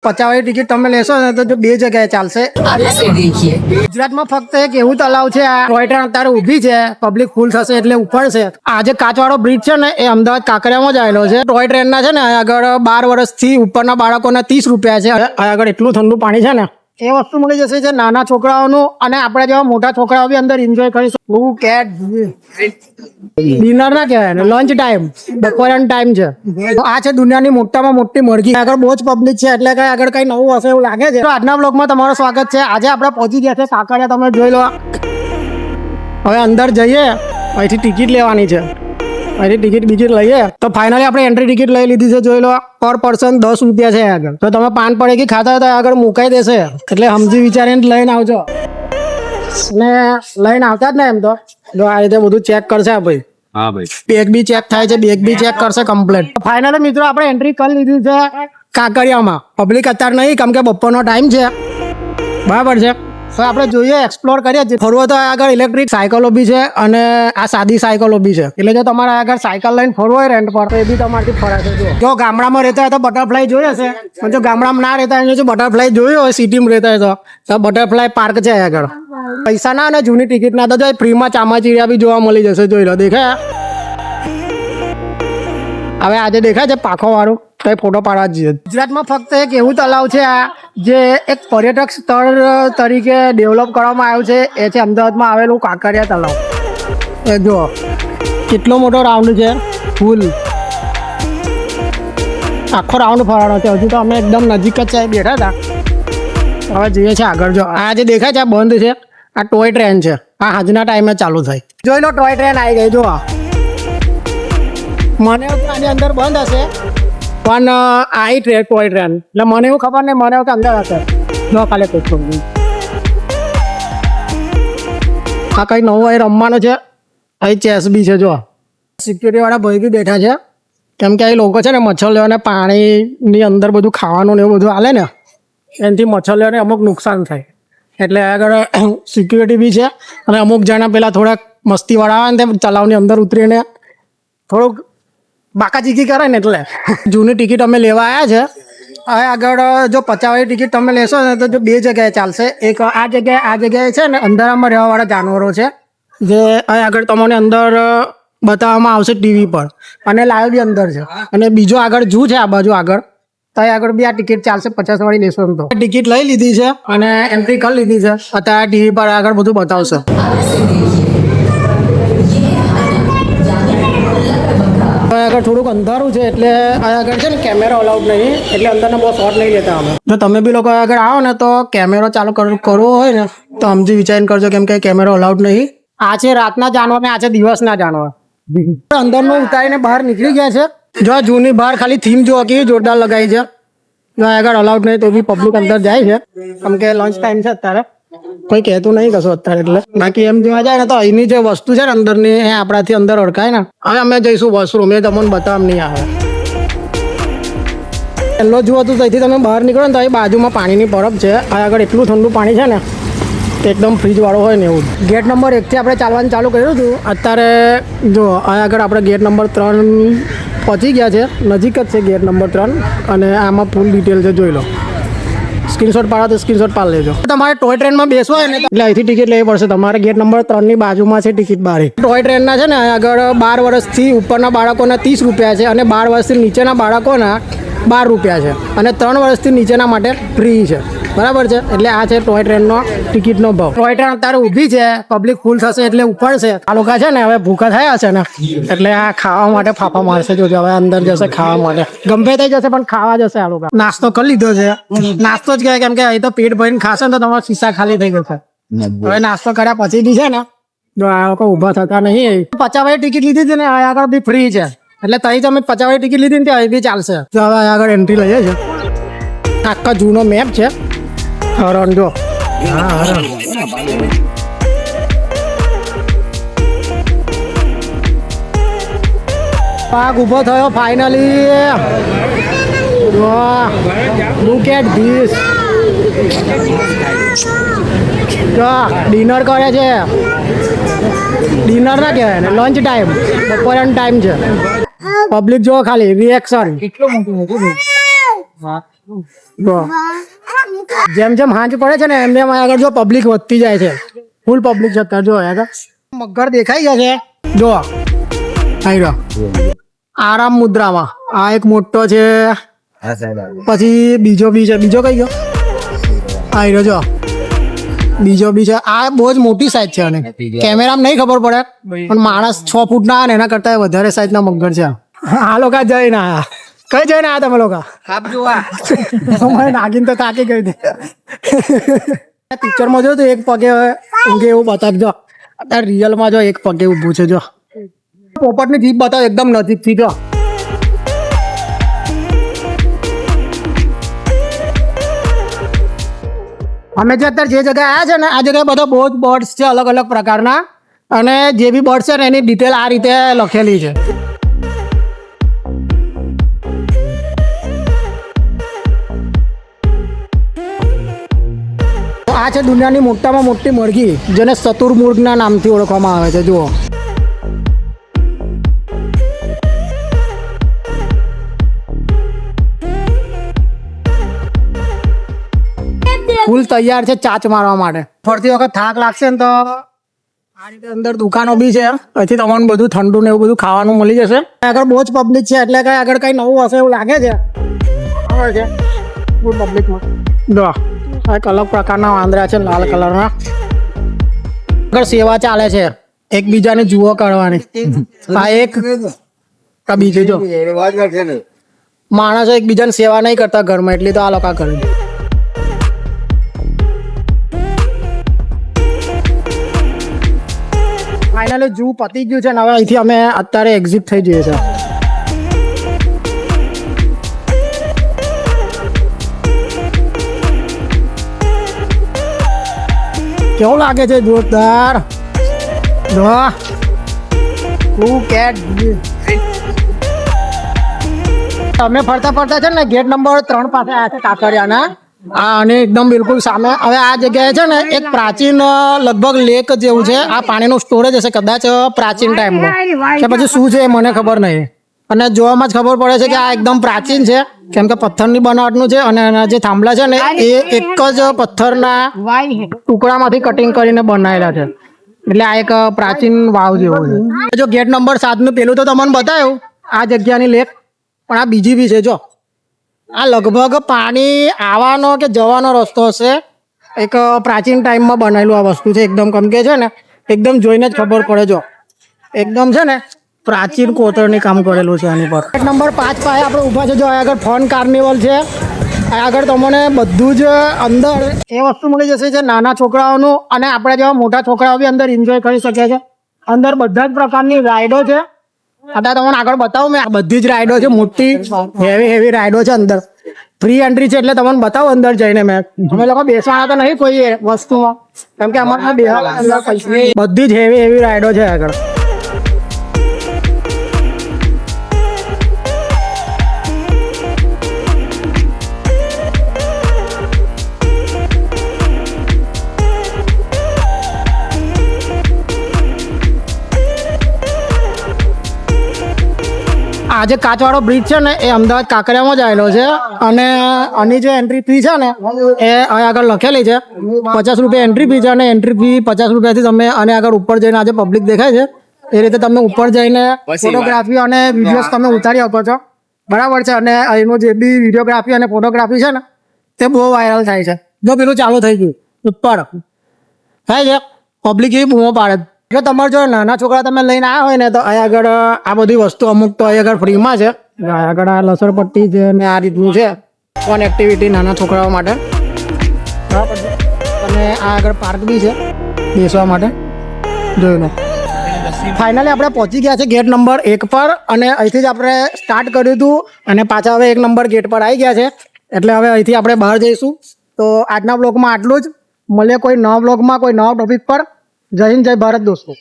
50 ticket તમે લેશો ને તો બે જગ્યાએ ચાલશે। ગુજરાતમાં ફક્ત એક એવું તલાવ છે, આ ટોય ટ્રેન અત્યારે ઊભી છે, પબ્લિક ફૂલ થશે એટલે ઉપર છે। આ જે કાચવાળો બ્રિજ છે ને એ અમદાવાદ કાંકરિયામાં જ આવેલો છે। ટોય ટ્રેન ના છે ને આગળ 12 વર્ષથી ઉપરના બાળકોને 30 રૂપિયા છે। આગળ એટલું ઠંડુ પાણી છે ને એ વસ્તુ મળી જશે જે નાના છોકરાઓનું અને આપણે જેવા મોટા છોકરાઓ બી અંદર એન્જોય કરી શકે। ડિનર ના કહેવાય ને, લંચ ટાઈમ, બપોરનો ટાઈમ છે। આ છે દુનિયાની મોટામાં મોટી મરઘી। આગળ બહુ જ પબ્લિક છે એટલે કઈ આગળ કઈ નવું હશે એવું લાગે છે। તો આજના બ્લોગમાં તમારું સ્વાગત છે। આજે આપણે પહોંચી ગયા છે કાંકરિયા, તમે જોઈ લો। હવે અંદર જઈએ, અહીંથી ટિકિટ લેવાની છે। અહીંથી ટિકિટ લઈએ તો ફાઇનલી આપણે એન્ટ્રી ટિકિટ લઈ લીધી છે, જોઈ લો। પર પર્સન 10 રૂપિયા છે આગળ। તો તમે પાન પડેગી ખાતા હોય તો આગળ મુકાઈ દેશે, એટલે સમજી વિચારીને લઈને આવજો। અને લઈને આવતા જ ને એમ તો જો આ રીતે બધું ચેક કરશે આ ભાઈ। હા ભાઈ, બેગ બી ચેક થાય છે, બેગ બી ચેક કરશે કમ્પ્લીટ। ફાઇનલી મિત્રો આપણે એન્ટ્રી કરી લીધી છે કાંકરિયામાં। પબ્લિક અત્યારે નહીં, કેમ કે બપોરનો ટાઈમ છે, બરાબર છે। તો આપણે જોઈએ, એક્સપ્લોર કરીએ। ફરવો તો આગળ ઇલેક્ટ્રિક સાયકલો બી છે અને આ સાદી સાયકલો બી છે, એટલે જો તમારે આગળ સાયકલ લઈને ફરવો હોય રેન્ટ પર તો એ બી તમારાથી ફરાશે। જો ગામડામાં રહેતા હોય તો બટરફ્લાય જોઈ હશે, પણ જો ગામડામાં ના રહેતા હોય, જો બટરફ્લાય જોયું હોય, સિટીમાં રહેતા હોય તો બટરફ્લાય પાર્ક છે આગળ। પૈસા ના અને જૂની ટિકિટ ના તો ફ્રીમાં ચામાચીડિયા બી જોવા મળી જશે, જોઈ લો। દેખાય હવે આજે દેખાય છે પાખો વાળું, કઈ ફોટો પાડવા જઈએ। ગુજરાતમાં ફક્ત એક એવું તલાવ છે આ જે એક પર્યટક સ્થળ તરીકે ડેવલપ કરવામાં આવ્યું છે, એ છે અમદાવાદમાં આવેલું કાંકરિયા તલાવ। એ જો કેટલો મોટો રાઉન્ડ છે, ફૂલ આખો રાઉન્ડ ફરવાનો છે। હજુ તો અમે એકદમ નજીક જ છે, બેઠા હતા। હવે જઈએ છીએ આગળ। જો આ જે દેખાય છે આ બંધ છે, આ ટોય ટ્રેન છે, આ હાજના ટાઈમે ચાલુ થાય। જોઈ લો ટોય ટ્રેન આવી ગઈ। જો મને આની અંદર બંધ હશે, પણ આવી ટોય ટ્રેન એટલે મને એવું ખબર નહીં, મને એવું કે અંદર હશે। જો કાલે કોઈ આ કઈ નવું અહીં રમવાનું છે, અહીં ચેસ બી છે। જો સિક્યુરિટી વાળા ભાઈ બી બેઠા છે, કેમ કે અહીં લોકો છે ને મચ્છરલીઓને પાણીની અંદર બધું ખાવાનું ને એવું બધું હાલે ને, એનાથી મચ્છરલીઓને અમુક નુકસાન થાય, એટલે આગળ સિક્યુરિટી બી છે। અને અમુક જણા પેલા થોડાક મસ્તીવાળા આવે ને તે તલાવની અંદર ઉતરીને થોડુંક બાકાચીકી કરે ને, એટલે જૂની ટિકિટ અમે લેવા આવ્યા છે। હવે આગળ જો 50 ટિકિટ તમે લેશો ને તો બે જગ્યાએ ચાલશે। એક આ જગ્યાએ છે ને અંધારામાં રહેવાવાળા જાનવરો છે, જે અહીં આગળ તમને અંદર બતાવવામાં આવશે ટીવી પર, અને લાઈવ બી અંદર છે। અને બીજો આગળ ઝૂ છે આ બાજુ આગળ, તો આગળ બી આ ટિકિટ ચાલશે 50 વાળી લેશો તો। ટિકિટ લઈ લીધી છે અને એન્ટ્રી કરી લીધી છે, અત્યારે ટીવી પર આગળ બધું બતાવશે। આગળ થોડુંક અંધારું છે એટલે આગળ છે ને કેમેરા અલાઉડ નહીં, એટલે અંદરના બહુ શોર્ટ નહીં લેતા અમે। જો તમે બી લોકો આગળ આવો ને તો કેમેરો ચાલુ કરવો હોય ને તો સમજી વિચારીને કરજો, કેમ કે કેમેરો અલાઉડ નહીં। આ છે રાતના જાનવર ને આ છે દિવસના જાનવર। અંદરનું ઉતારીને બહાર નીકળી ગયા છે। જો જૂની બહાર ખાલી થીમ જો કેવી જોરદાર લગાવી છે। જો આગળ અલાઉડ નહીં તો બી પબ્લિક અંદર જાય છે, કેમ કે લંચ ટાઈમ છે અત્યારે, કોઈ કહેતું નહીં કશું અત્યારે। એટલે બાકી એમ જોવા જાય ને તો અહીંની જે વસ્તુ છે ને અંદરની, એ આપણાથી અંદર અડકાય ને। હવે અમે જઈશું વોશરૂમ, એ તમને બતાવવા નહીં આવે। પહેલો જુઓ તો અહીંથી તમે બહાર નીકળો ને તો અહીં બાજુમાં પાણીની પરબ છે। આ આગળ એટલું ઠંડુ પાણી છે ને, એકદમ ફ્રીજવાળો હોય ને એવું। ગેટ નંબર 1 થી આપણે ચાલવાનું ચાલુ કર્યું હતું, અત્યારે જો આ આગળ આપણે ગેટ નંબર 3 પહોંચી ગયા છે, નજીક જ છે ગેટ નંબર 3, અને આમાં ફૂલ ડિટેલ છે, જોઈ લો। સ્ક્રીનશોટ પાડો તો સ્ક્રીનશોટ પાડી લેજો। તમારે ટોય ટ્રેનમાં બેસવું હોય ને એટલે અહીંથી ટિકિટ લેવી પડશે તમારે। ગેટ નંબર 3 ની બાજુમાં છે ટિકિટ બારી। ટોય ટ્રેનના છે ને આગળ 12 વર્ષથી ઉપરના બાળકોના 30 રૂપિયા છે, અને 12 વર્ષથી નીચેના બાળકોના 12 રૂપિયા છે, અને 3 વર્ષથી નીચેના માટે ફ્રી છે, બરાબર છે। એટલે આ છે ટોય ટ્રેનનો ટિકિટનો ભાવ। ટોય ટ્રેન અત્યારે ઊભી છે, પબ્લિક ફૂલ થશે એટલે ઉપડશે। આ લોકો છે ને હવે ભૂખા થયા છે ને, એટલે આ ખાવા માટે ફાફા મારશે। જોજો હવે અંદર જશે ખાવા માટે, ગમે થઈ જશે પણ ખાવા જશે આ લોકો। નાસ્તો કરી લીધો છે, નાસ્તો જ કહેવાય, કેમ કે અહીં તો પેટ ભરીને ખાશે ને તો તમારા શીશા ખાલી થઈ જશે। હવે નાસ્તો કર્યા પછી બી છે ને જો આ લોકો ઊભા થતા નહીં। 50 વાળી ટિકિટ લીધી હતી ને, આ આગળ બી ફ્રી છે, એટલે ત્યાં તમે 50 વાળી ટિકિટ લીધી ને ત્યાં બી ચાલશે। તો હવે આગળ એન્ટ્રી લઈએ છે, આખા જૂનો મેપ છે। હરણ જો, હા હરણ, પાક ઊભો થયો ફાઇનલી। વાહ, લુક એટ ધીસ। જો ડિનર કરે છે, ડિનર ના કહેવાય ને, લંચ ટાઈમ, બપોરનો ટાઈમ છે। પબ્લિક જો ખાલી રિએક્શન કેટલું મોટું જો જેમ જેમ હાંજ પડે છે ને એમ જેમ આગળ જો પબ્લિક વધતી જાય છે, ફૂલ પબ્લિક છે અત્યારે. જો આગળ મગર દેખાઈ ગયા છે. જો આવી રહ્યો આરામ મુદ્રામાં. આ એક મોટો છે, પછી બીજો બી છે. બીજો કઈ ગયો? આવી રહ્યો જો બીજો બી છે. આ બહુ જ મોટી સાઈઝ છે અને કેમેરામાં નહીં ખબર પડે પણ માણસ 6 ફૂટના ને એના કરતા વધારે સાઈઝના મગર છે. આ લોકો જઈને આયા. કઈ જઈને આયા તમે લોકો? મને નાગીને તો તાકી ગઈ હતી. પિક્ચરમાં જો તો એક પગે ઊંઘે એવું બતાવજો. અત્યારે રિયલમાં જો એક પગે ઊભું છે. જો પોપટની જીભ બતાવ એકદમ નજીકથી. જો અમે જે અત્યારે જે જગ્યાએ આવ્યા છે ને આ જગ્યાએ બધા બહુ જ બર્ડ્સ છે અલગ અલગ પ્રકારના, અને જે બી બર્ડ છે ને એની ડિટેલ આ રીતે લખેલી છે. આ છે દુનિયાની મોટામાં મોટી મરઘી, જેને શતુરમુર્ગના નામથી ઓળખવામાં આવે છે. જુઓ ફૂલ તૈયાર છે ચાચ મારવા માટે. ફરતી વખત થાક લાગશે ને તો આ રીતે અંદર દુકાનો બી છે, પછી તમને બધું ઠંડુ ને એવું બધું ખાવાનું મળી જશે. આગળ બહુ જ પબ્લિક છે એટલે કઈ આગળ કઈ નવું હશે એવું લાગે છે. આવે છે ફૂલ પબ્લિકમાં. જો એક અલગ પ્રકારના વાંદરા છે લાલ કલરના. આગળ સેવા ચાલે છે એકબીજાને જુઓ કરવાની. આ એક બીજું જો માણસો એકબીજાને સેવા નહીં કરતા ઘરમાં, એટલી તો આ લોકો કરે છે. ફાઇનલી જૂ પતી ગયું છે ને હવે અહીંથી અમે અત્યારે એક્ઝિટ થઈ જઈએ છીએ. કેવું લાગે છે? જોરદાર. જો અમે ફરતા ફરતા છે ને ગેટ નંબર 3 પાસે આવ્યા છે કાંકરિયાના. અને એકદમ બિલકુલ સામે. હવે આ જગ્યાએ છે ને એક પ્રાચીન લગભગ લેક જેવું છે. આ પાણીનું સ્ટોરેજ હશે કદાચ પ્રાચીન ટાઈમનું, કે પછી શું છે એ મને ખબર નહીં. અને જોવામાં જ ખબર પડે છે કે આ એકદમ પ્રાચીન છે, કેમ કે પથ્થરની બનાવટનું છે. અને એના જે થાંભલા છે ને એ એક જ પથ્થરના ટુકડામાંથી કટિંગ કરીને બનાવેલા છે. એટલે આ એક પ્રાચીન વાવ જેવું છે. જો ગેટ નંબર 7 પેલું તો તમને બતાવ્યું આ જગ્યાની લેક, પણ આ બીજી બી છે. જો આ લગભગ પાણી આવવાનો કે જવાનો રસ્તો હશે. એક પ્રાચીન ટાઈમમાં બનાવેલું આ વસ્તુ છે એકદમ. કેમ કે છે ને એકદમ જોઈને જ ખબર પડે. જો એકદમ છે ને પ્રાચીન કોતરણી કામ કરેલું છે આની પર. ગેટ નંબર 5 પાસે આપણે ઊભા છે. જો આગળ ફન કાર્નિવલ છે. આગળ તમને બધું જ અંદર એ વસ્તુ મળી જશે છે નાના છોકરાઓનું, અને આપણે જેવા મોટા છોકરાઓ બી અંદર એન્જોય કરી શકે છે. અંદર બધા જ પ્રકારની રાઈડો છે. અત્યારે તમને આગળ બતાવું મેં. બધી જ રાઈડો છે, મોટી હેવી રાઈડો છે. અંદર ફ્રી એન્ટ્રી છે એટલે તમને બતાવું અંદર જઈને. મેં અમે લોકો બેસવાના તો નહીં કોઈ વસ્તુમાં, કેમ કે અમારે બધી જ હેવી રાઈડો છે આગળ. આ જે કાચવાળો બ્રિજ છે ને એ અમદાવાદ કાંકરિયામાં જ આવેલો છે. અને આની જે એન્ટ્રી ફી છે ને એ આગળ લખેલી છે 50 રૂપિયા એન્ટ્રી ફી છે. અને એન્ટ્રી ફી 50 રૂપિયાથી તમે અને આગળ ઉપર જઈને આજે પબ્લિક દેખાય છે એ રીતે તમે ઉપર જઈને ફોટોગ્રાફી અને વિડીયોઝ તમે ઉતારી આપો છો, બરાબર છે. અને એનું જે બી વિડીયોગ્રાફી અને ફોટોગ્રાફી છે ને તે બહુ વાયરલ થાય છે. જો પેલું ચાલુ થઈ ગયું ઉપર થાય છે, પબ્લિક એ બહુ પાડે. જો તમારે જો નાના છોકરા તમે લઈને આવ્યા હોય ને તો અહીં આગળ આ બધી વસ્તુ અમુક તો અહીં આગળ ફ્રીમાં છે. આગળ આ લસણપટ્ટી છે ને આ રીતનું છે ફન એક્ટિવિટી નાના છોકરાઓ માટે, બરાબર છે. અને આ આગળ પાર્ક બી છે બેસવા માટે. જોયું ને ફાઇનલી આપણે પહોંચી ગયા છે ગેટ નંબર 1 પર. અને અહીંથી જ આપણે સ્ટાર્ટ કર્યું હતું અને પાછા હવે 1 નંબર ગેટ પર આવી ગયા છે. એટલે હવે અહીંથી આપણે બહાર જઈશું. તો આજના બ્લોગમાં આટલું જ. મળીએ કોઈ નવા બ્લોગમાં કોઈ નવા ટોપિક પર. જય હિન્દ, જય ભારત દોસ્તો.